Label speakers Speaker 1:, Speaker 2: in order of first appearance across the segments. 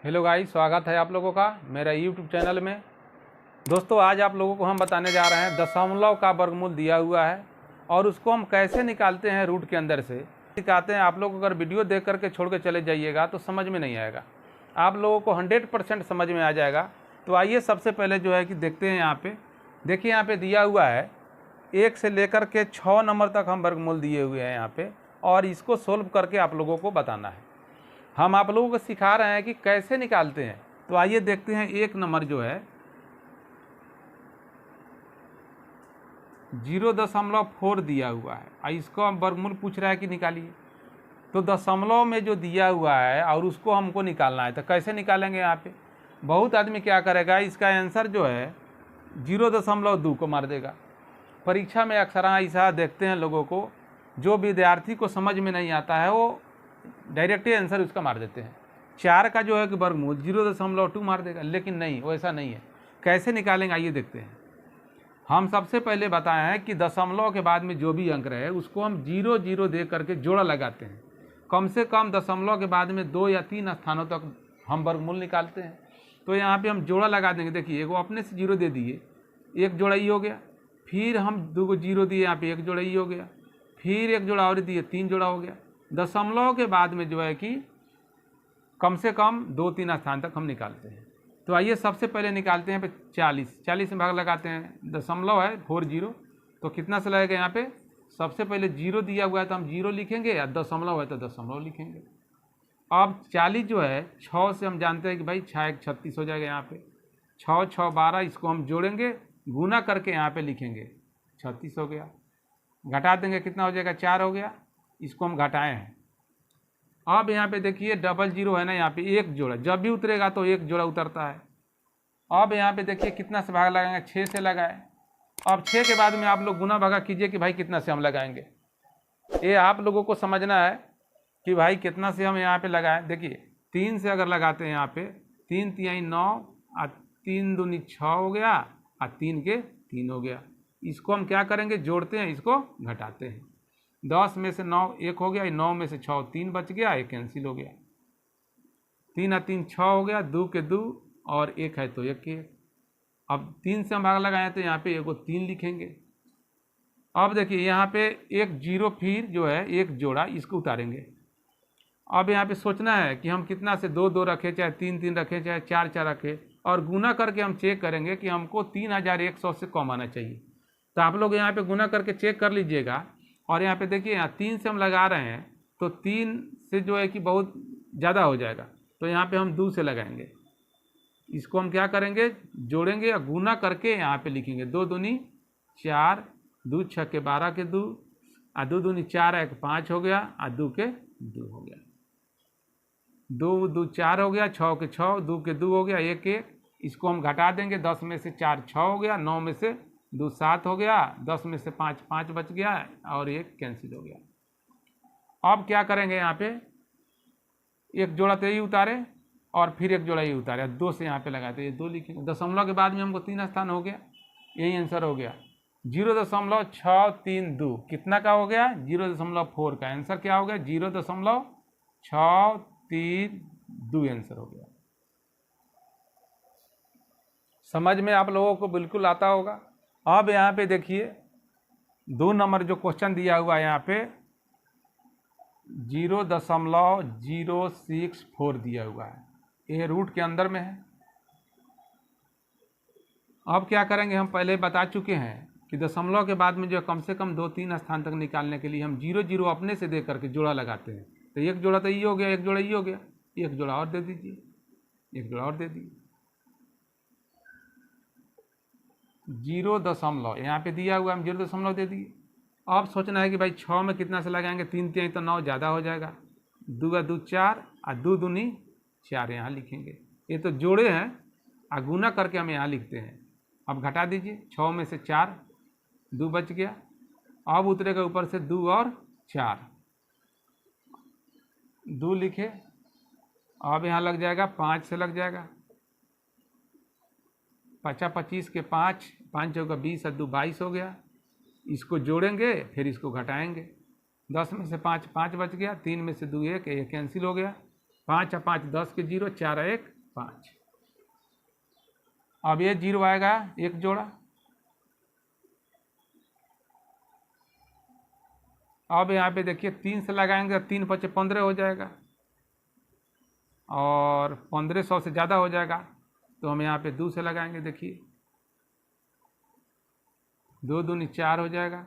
Speaker 1: Hello guys, स्वागत है आप लोगों का मेरा यूट्यूब चैनल में। दोस्तों, आज आप लोगों को हम बताने जा रहे हैं दशमलव का वर्गमूल दिया हुआ है और उसको हम कैसे निकालते हैं रूट के अंदर से निकालते हैं। आप लोग अगर वीडियो देख करके छोड़ के चले जाइएगा तो समझ में नहीं आएगा, आप लोगों को 100% समझ में आ जाएगा। तो आइए सबसे पहले जो है कि देखते हैं। यहाँ पे देखिए, यहाँ पे दिया हुआ है 1 से लेकर के 6 नंबर तक हम वर्गमूल दिए हुए हैं यहाँ पे, और इसको सोल्व करके आप लोगों को बताना है। हम आप लोगों को सिखा रहे हैं कि कैसे निकालते हैं। तो आइए देखते हैं। 1 नंबर जो है 0.4 दिया हुआ है और इसको हम वर्गमूल पूछ रहा है कि निकालिए। तो दशमलव में जो दिया हुआ है और उसको हमको निकालना है, तो कैसे निकालेंगे। यहाँ पे बहुत आदमी क्या करेगा, इसका आंसर जो है 0.2 को मार देगा। परीक्षा में अक्सर ऐसा देखते हैं लोगों को, जो विद्यार्थी को समझ में नहीं आता है वो डायरेक्ट ही आंसर उसका मार देते हैं। 4 का जो है कि वर्गमूल 0.2 मार देगा, लेकिन नहीं, वैसा नहीं है। कैसे निकालेंगे आइए देखते हैं। हम सबसे पहले बताए हैं कि दशमलव के बाद में जो भी अंक रहे उसको हम 0 दे करके जोड़ा लगाते हैं। कम से कम दशमलव के बाद में 2 या 3 स्थानों तक हम वर्गमूल निकालते हैं। तो यहाँ पे हम जोड़ा लगा देंगे। देखिए, एगो अपने से 0 दे दिए, एक जोड़ा ही हो गया। फिर हम 2 0 दिए, यहाँ पे एक जोड़ा ही हो गया। फिर एक जोड़ा और दिए, 3 जोड़ा हो गया। दशमलव के बाद में जो है कि कम से कम 2-3 स्थान तक हम निकालते हैं। तो आइए सबसे पहले निकालते हैं। 40 में भाग लगाते हैं। दशमलव है 40, तो कितना से लगेगा यहाँ पे। सबसे पहले 0 दिया हुआ है तो हम 0 लिखेंगे, या दशमलव है तो दशमलव लिखेंगे। अब 40 जो है 6 से हम जानते हैं कि भाई 6 1 36 हो जाएगा। यहाँ पे 6 6 12, इसको हम जोड़ेंगे, गुना करके यहाँ पे लिखेंगे, 36 हो गया। घटा देंगे, कितना हो जाएगा, 4 हो गया। इसको हम घटाए हैं। अब यहाँ पे देखिए 00 है ना, यहाँ पे एक जोड़ा जब भी उतरेगा तो एक जोड़ा उतरता है। अब यहाँ पे देखिए कितना से भाग लगाएंगे, 6 से लगाए। अब 6 के बाद में आप लोग गुना भागा कीजिए कि भाई कितना से हम लगाएंगे। ये आप लोगों को समझना है कि भाई कितना से हम यहाँ पे लगाएं। देखिए 3 से अगर लगाते हैं यहाँ पे 3 3 9 और 3 दूनी 6 हो गया, और 3 के 3 हो गया। इसको हम क्या करेंगे, जोड़ते हैं, इसको घटाते हैं। 10 में से 9 1 हो गया, 9 में से 6 3 बच गया, 1 कैंसिल हो गया। 3 और 3 6 हो गया, 2 के 2 और 1 है तो 1 के 1। अब 3 से हम भाग लगाए तो यहाँ पे एगो 3 लिखेंगे। अब देखिए यहाँ पे एक 0 फिर जो है एक जोड़ा, इसको उतारेंगे। अब यहाँ पे सोचना है कि हम कितना से 2 2 रखें, चाहे 3 3 रखें, चाहे 4 4 रखें, और गुना करके हम चेक करेंगे कि हमको 3100 से कम आना चाहिए। तो आप लोग यहाँ पे गुना करके चेक कर लीजिएगा। और यहाँ पे देखिए, यहाँ 3 से हम लगा रहे हैं तो 3 से जो है कि बहुत ज़्यादा हो जाएगा, तो यहाँ पे हम 2 से लगाएंगे। इसको हम क्या करेंगे, जोड़ेंगे और गुना करके यहाँ पे लिखेंगे। 2 दूनी 4, 2 6 के 12 के 2, और 2 दूनी 4 1 5 हो गया, और 2 के 2 हो गया। 2 2 4 हो गया, 6 के 6, 2 के 2 हो गया, 1 1। इसको हम घटा देंगे। 10 में से 4 6 हो गया, 9 में से 2 7 हो गया, 10 में से 5 5 बच गया, और 1 कैंसिल हो गया। अब क्या करेंगे, यहाँ पे एक जोड़ा तो यही उतारे और फिर एक जोड़ा ही उतारे, 2 से यहाँ पे लगाते, ये 2 लिखेंगे। दशमलव के बाद में हमको 3 स्थान हो गया, यही आंसर हो गया। 0.632 कितना का हो गया, 0.4 का। आंसर क्या हो गया, 0.632 आंसर हो गया। समझ में आप लोगों को बिल्कुल आता होगा। अब यहाँ पे देखिए 2 नंबर जो क्वेश्चन दिया हुआ है, यहाँ पे 0.064 दिया हुआ है, ये रूट के अंदर में है। अब क्या करेंगे, हम पहले बता चुके हैं कि दशमलव के बाद में जो कम से कम 2-3 स्थान तक निकालने के लिए हम 0 अपने से दे करके जोड़ा लगाते हैं। तो एक जोड़ा तो ये हो गया, एक जोड़ा ये हो गया, एक जोड़ा और दे दीजिए, एक जोड़ा और दे दीजिए। 0 यहाँ पे दिया हुआ, हम 0 दे दिए। अब सोचना है कि भाई 6 में कितना से लगाएंगे, 3 3 तो 9 ज़्यादा हो जाएगा। 2 2 4 और 2 दूनी 4 यहाँ लिखेंगे। ये तो जोड़े हैं, और गुना करके हम यहाँ लिखते हैं। अब घटा दीजिए, 6 में से 4, 2 बच गया। अब उतरेगा ऊपर से 2 और 4, 2 लिखे। अब यहाँ लग जाएगा 5 से लग जाएगा, 5 25 के 5, 5 चौका 20 और 2 22 हो गया। इसको जोड़ेंगे, फिर इसको घटाएंगे। 10 में से 5 5 बच गया, 3 में से 2 1 कैंसिल हो गया। 5 और 5 10 के 0, 4 और 1 5। अब ये 0 आएगा एक जोड़ा। अब यहाँ पे देखिए 3 से लगाएंगे तो 3 5 15 हो जाएगा और 1500 से ज़्यादा हो जाएगा, तो हम यहाँ पे 2 से लगाएंगे। देखिए 2 दूनी 4 हो जाएगा,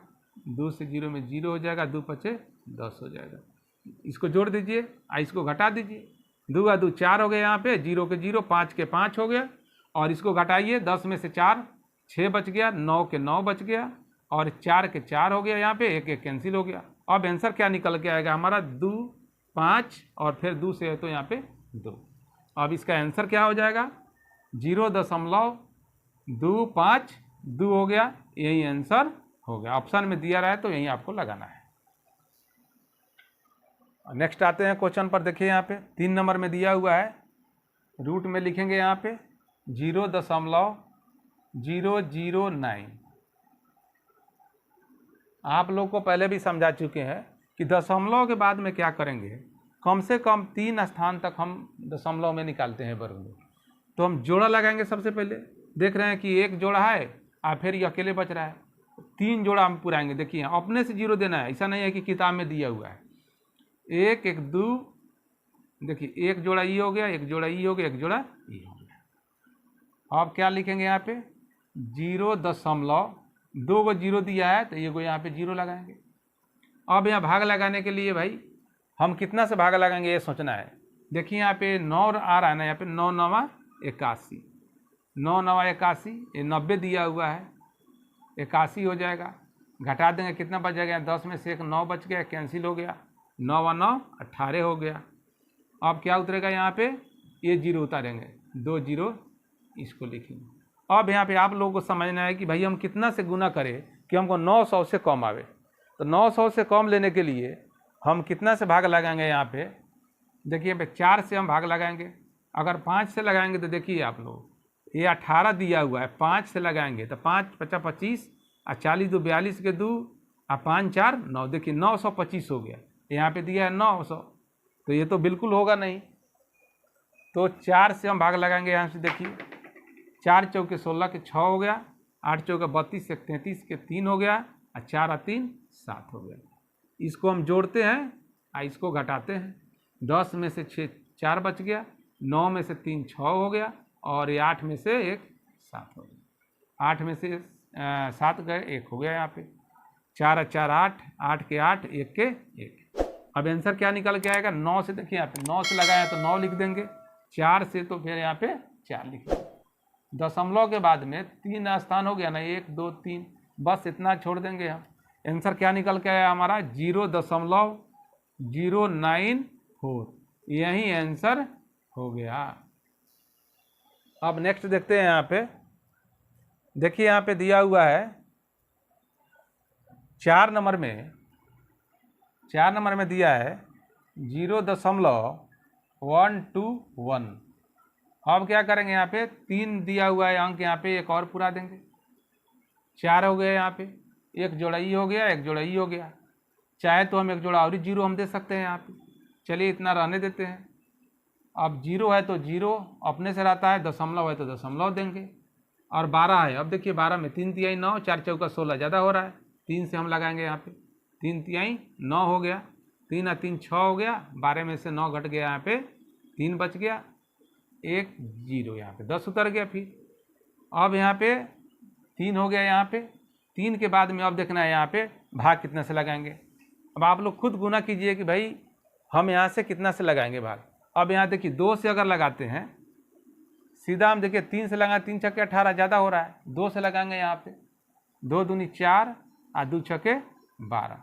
Speaker 1: 2 से 0 में 0 हो जाएगा, 2 5 10 हो जाएगा। इसको जोड़ दीजिए, इसको घटा दीजिए। 2 और 2 4 हो गए, यहाँ पे 0 के 0, 5 के 5 हो गया, और इसको घटाइए, 10 में से 4 6 बच गया, 9 के 9 बच गया, और 4 के 4 हो गया, यहाँ पे 1 1 कैंसिल हो गया। अब आंसर क्या निकल के आएगा हमारा 2 5 और फिर 2 से है तो यहाँ पे 2। अब इसका आंसर क्या हो जाएगा 0.25 2 हो गया, यही आंसर हो गया। ऑप्शन में दिया रहा है तो यही आपको लगाना है। नेक्स्ट आते हैं क्वेश्चन पर। देखिए यहाँ पे 3 नंबर में दिया हुआ है, रूट में लिखेंगे यहाँ पे 0.009। आप लोग को पहले भी समझा चुके हैं कि दशमलव के बाद में क्या करेंगे, कम से कम 3 स्थान तक हम दशमलव में निकालते हैं वर्गमूल। तो हम जोड़ा लगाएंगे सबसे पहले। देख रहे हैं कि एक जोड़ा है और फिर ये अकेले बच रहा है, 3 जोड़ा हम पुराएंगे। देखिए अपने से 0 देना है, ऐसा नहीं है कि किताब में दिया हुआ है। 1 1 2, देखिए एक जोड़ा ई हो गया, एक जोड़ा ई हो गया, एक जोड़ा ई हो गया। अब क्या लिखेंगे यहाँ पे 0.2 को 0 दिया है तो ये को यहाँ पे 0 लगाएंगे। अब यहाँ भाग लगाने के लिए भाई हम कितना से भाग लगाएंगे ये सोचना है। देखिए यहाँ पे 9 आ रहा है ना, यहाँ पे 9 9 81, 9 9 81, ये 90 दिया हुआ है, 81 हो जाएगा। घटा देंगे कितना बच जाएगा, 10 में से 1 9 बच गया, कैंसिल हो गया, 9 और 9 18 हो गया। अब क्या उतरेगा यहाँ पे, ये 0 उतारेंगे, 2 0 इसको लिखेंगे। अब यहाँ पे आप लोगों को समझना है कि भाई हम कितना से गुना करें कि हमको 900 से कम आवे। तो 900 से कम लेने के लिए हम कितना से भाग लगाएंगे यहाँ पे, देखिए यहाँ पे 4 से हम भाग लगाएंगे। अगर 5 से लगाएंगे तो देखिए आप लोग ये 18 दिया हुआ है, 5 से लगाएंगे तो 5 5 25 और 40 2 42 के 2 और 5 4 9, देखिए 925 हो गया। यहाँ पे दिया है 900, तो ये तो बिल्कुल होगा नहीं। तो 4 से हम भाग लगाएंगे यहाँ से। देखिए 4 चौके 16 के 6 हो गया, 8 चौके 32 से 33 के 3 हो गया, और 4 और 3 7 हो गया। इसको हम जोड़ते हैं और इसको घटाते हैं। 10 में से 6 4 बच गया, 9 में से 3 6 हो गया, और ये 8 में से 1 7 हो गया। 8 में से 7 गए 1 हो गया यहाँ पे, 4 और 4 8, 8 के 8, 1 के 1। अब आंसर क्या निकल के आएगा 9 से। देखिए यहाँ पे 9 से लगाया तो 9 लिख देंगे, 4 से तो फिर यहाँ पे 4 लिख देंगे। दशमलव के बाद में 3 स्थान हो गया ना, 1 2 3, बस इतना छोड़ देंगे हम। आंसर क्या निकल के आया हमारा 0.094, यही आंसर हो गया। अब नेक्स्ट देखते हैं यहाँ पे। देखिए यहाँ पे दिया हुआ है 4 नंबर में, 4 नंबर में दिया है 0.121। अब क्या करेंगे, यहाँ पे 3 दिया हुआ है अंक, यहाँ पे एक और पूरा देंगे। 4 हो गए, यहाँ पे एक जोड़ा ई हो गया, एक जोड़ा ई हो गया। चाहे तो हम एक जोड़ा और 0 हम दे सकते हैं यहाँ पे, चलिए इतना रहने देते हैं। अब 0 है तो 0 अपने से रहता है, दशमलव है तो दशमलव देंगे, और 12 है। अब देखिए 12 में 3 तिहाई 9, 4 चौका 16, ज़्यादा हो रहा है, 3 से हम लगाएंगे यहाँ पे। 3 तिहाई 9 हो गया, 3 और 3 6 हो गया, 12 में से 9 घट गया, यहाँ पे 3 बच गया, 1 0 यहाँ पे 10 उतर गया। फिर अब यहाँ पे 3 हो गया, यहाँ पे 3 के बाद में अब देखना है यहाँ पे भाग कितने से लगाएंगे। अब आप लोग खुद गुना कीजिए कि भाई हम यहाँ से कितना से लगाएंगे भाग। अब यहाँ देखिए 2 से अगर लगाते हैं सीधा, हम देखिए 3 से लगाए, 3 छक्के 18, ज़्यादा हो रहा है, 2 से लगाएंगे यहाँ पे, 2 दूनी 4 और 2 छक्के 12,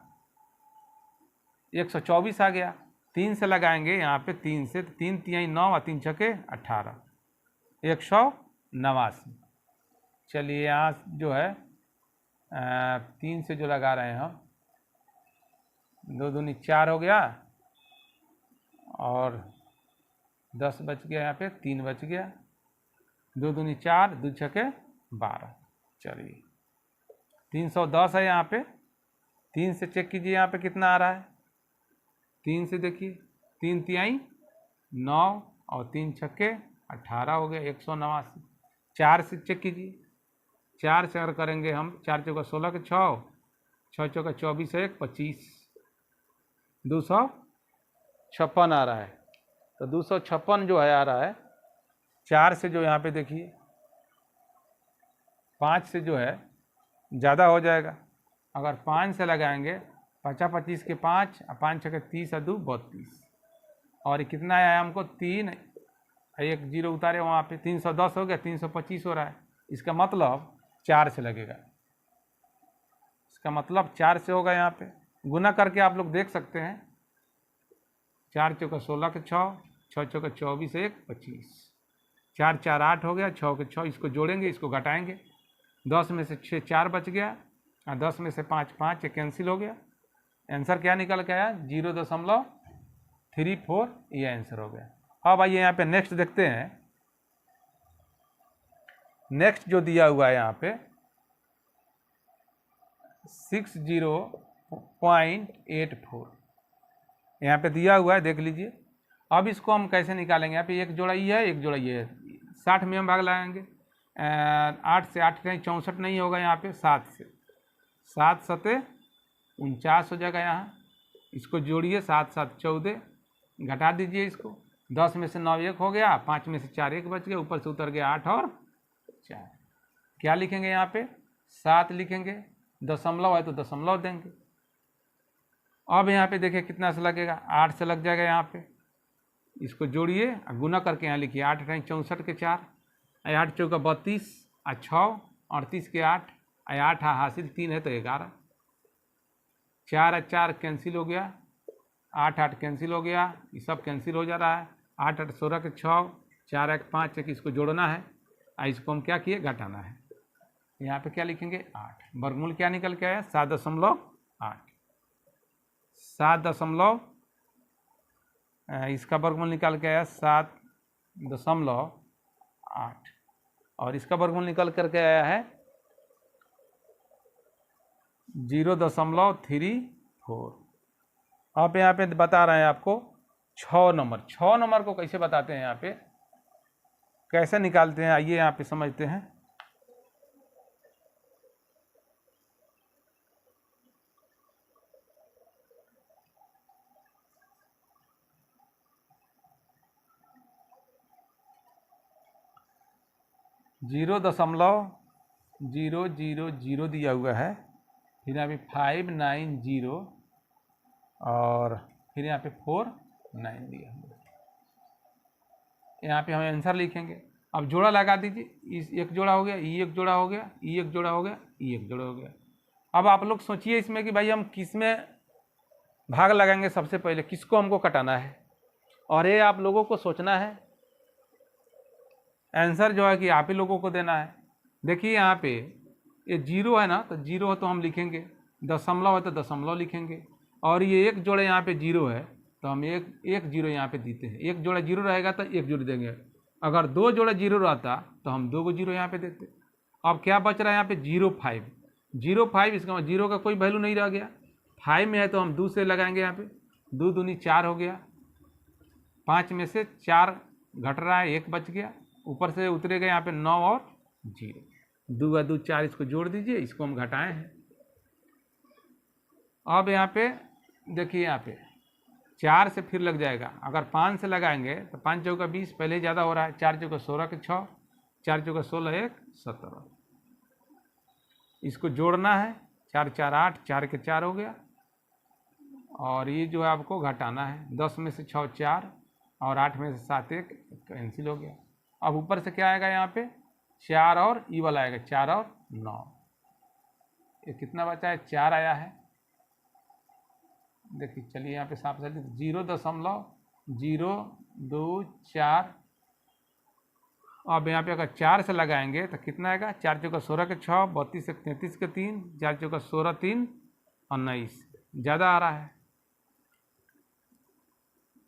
Speaker 1: 124 आ गया। 3 से लगाएंगे यहाँ पे, 3 से 3 तिहाई 9 और 3 छक्के 18, 189। चलिए यहाँ जो है 3 से जो लगा रहे हैं हम, 2 दूनी 4 हो गया, और 10 बच गया, यहाँ पे 3 बच गया, 2 दूनी 4, 2 छक्के 12। चलिए 310 है यहाँ पे। 3 से चेक कीजिए यहाँ पे कितना आ रहा है। 3 से देखिए 3 तिहाई 9 और 3 छक्के 18 हो गया 189। 4 से चेक कीजिए, 4 से अगर करेंगे हम 4 चौका 16 के 6, 6 चौका 24 1 25, 256 आ रहा है। तो 256 जो है आ रहा है 4 से, जो यहाँ पे देखिए 5 से जो है ज़्यादा हो जाएगा। अगर 5 से लगाएंगे 50 25 के 5 और 5 छक्के 30 और 2 32, और ये कितना आया हमको 3, 1 0 उतारे वहाँ पे 310 हो गया, 325 हो रहा है। इसका मतलब 4 से लगेगा, इसका मतलब 4 से होगा। यहाँ पे गुना करके आप लोग देख सकते हैं, 4 चौका 16 के 6, 6 चौका 24 1 25, 4 4 8 हो गया, 6 के 6, इसको जोड़ेंगे, इसको घटाएंगे, 10 में से 6 4 बच गया, और 10 में से 5 5, ये कैंसिल हो गया। आंसर क्या निकल के आया 0.34, ये आंसर हो गया। अब आइए यहाँ पे नेक्स्ट देखते हैं। नेक्स्ट जो दिया हुआ है यहाँ पे 60.84 यहाँ पे दिया हुआ है, देख लीजिए। अब इसको हम कैसे निकालेंगे? यहाँ पे एक जोड़ा ये है, एक जोड़ा ये है, 60 में हम भाग लगाएंगे, 8 से 8 कहीं 64 नहीं होगा, यहाँ पे 7 से 7 सते 49 हो जाएगा। यहाँ इसको जोड़िए, 7 7 14, घटा दीजिए इसको, 10 में से 9 1 हो गया, 5 में से 4 1 बच गया, ऊपर से उतर गया 8 और 4। क्या लिखेंगे यहाँ पे 7 लिखेंगे, दशमलव है तो दशमलव देंगे। अब यहाँ पे देखिए कितना से लगेगा, 8 से लग जाएगा यहाँ पे, इसको जोड़िए और गुना करके यहाँ लिखिए, 8 × 64 के 4, 8 चौका 32, 6 38 के 8, 8 हासिल 3 है तो 11, 4 4 कैंसिल हो गया, 8 8 कैंसिल हो गया, ये सब कैंसिल हो जा रहा है, 8 8 16 के 6, 4 1 5 1, इसको जोड़ना है और इसको हम क्या किए घटाना है। यहाँ पे क्या लिखेंगे 8, वर्गमूल क्या निकल के आया 7.8, 7 इसका वर्गमूल निकाल के आया 7.8, और इसका वर्गमूल निकल करके आया है 0.34। आप यहाँ पे बता रहे हैं आपको 6 नंबर को कैसे बताते हैं, यहाँ पे कैसे निकालते हैं, आइए यहाँ पे समझते हैं। जीरो 0.000 दिया हुआ है, फिर यहाँ पे 590 और फिर यहाँ पे 49 दिया हुआ है। यहाँ पे हम आंसर लिखेंगे। अब जोड़ा लगा दीजिए, इस एक जोड़ा हो गया, ये एक जोड़ा हो गया, ये एक जोड़ा हो गया, ये एक जोड़ा हो गया। अब आप लोग सोचिए इसमें कि भाई हम किस में भाग लगाएंगे, सबसे पहले किसको हमको कटाना है, और ये आप लोगों को सोचना है। आंसर जो है कि आप ही लोगों को देना है। देखिए यहाँ पे ये 0 है ना, तो 0 है तो हम लिखेंगे, दशमलव है तो दशमलव लिखेंगे, और ये एक जोड़ा यहाँ पे 0 है तो हम एक 0 यहाँ पे देते हैं। एक जोड़ा 0 रहेगा तो एक जोड़ी देंगे, अगर 2 जोड़ा 0 रहता तो हम 2 को 0 यहाँ पे देते। अब क्या बच रहा है यहाँ पे 0.5, 0.5, इसका 0 का कोई वैल्यू नहीं रह गया, 5 में है तो हम 2 से लगाएंगे, यहाँ पे 2 दूनी 4 हो गया, 5 में से 4 घट रहा है, 1 बच गया, ऊपर से उतरेगा यहाँ पे 9 और 0, 2 और 2 4, इसको जोड़ दीजिए, इसको हम घटाए हैं। अब यहाँ पे देखिए, यहाँ पे 4 से फिर लग जाएगा, अगर 5 से लगाएंगे तो 5 चौका 20, पहले ज़्यादा हो रहा है, 4 चौका 16 के 6, 4 चौका 16 1 17, इसको जोड़ना है, 4 4 8, 4 के 4 हो गया, और ये जो है आपको घटाना है, 10 में से 6 4 और 8 में से 7 1 कैंसिल हो गया। अब ऊपर से क्या आएगा यहाँ पे 4 और ई वाला आएगा, 4 और 9, ये कितना बचा है 4 आया है। देखिए चलिए यहाँ पे साफ साफ 0.024। अब यहाँ पे अगर 4 से लगाएंगे तो कितना आएगा, 4 चौका 16 के 6, 32 1 33 के 3, 4 चौका 16 3 19, ज़्यादा आ रहा है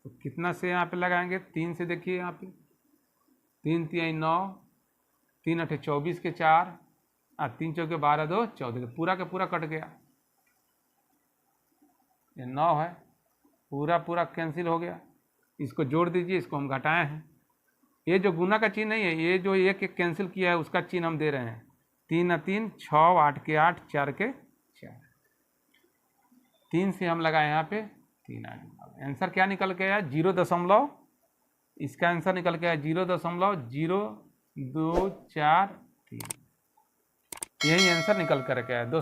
Speaker 1: तो कितना से यहाँ पे लगाएंगे 3 से। देखिए यहाँ पे 3 3 9, 3 8 24 के 4 और 3 चौके 12 2 14, पूरा का पूरा कट गया, ये 9 है, पूरा कैंसिल हो गया, इसको जोड़ दीजिए, इसको हम घटाए हैं। ये जो गुना का चिन्ह नहीं है, ये जो एक एक कैंसिल किया है उसका चिन्ह हम दे रहे हैं। 3 और 3 6, 8 के 8, 4 के 4, 3 से हम लगाए यहाँ पे 3 आ गया। आंसर क्या निकल के आया? 0, इसका आंसर निकल के आया 0.0243। यही आंसर निकल कर के आया दोस्तों।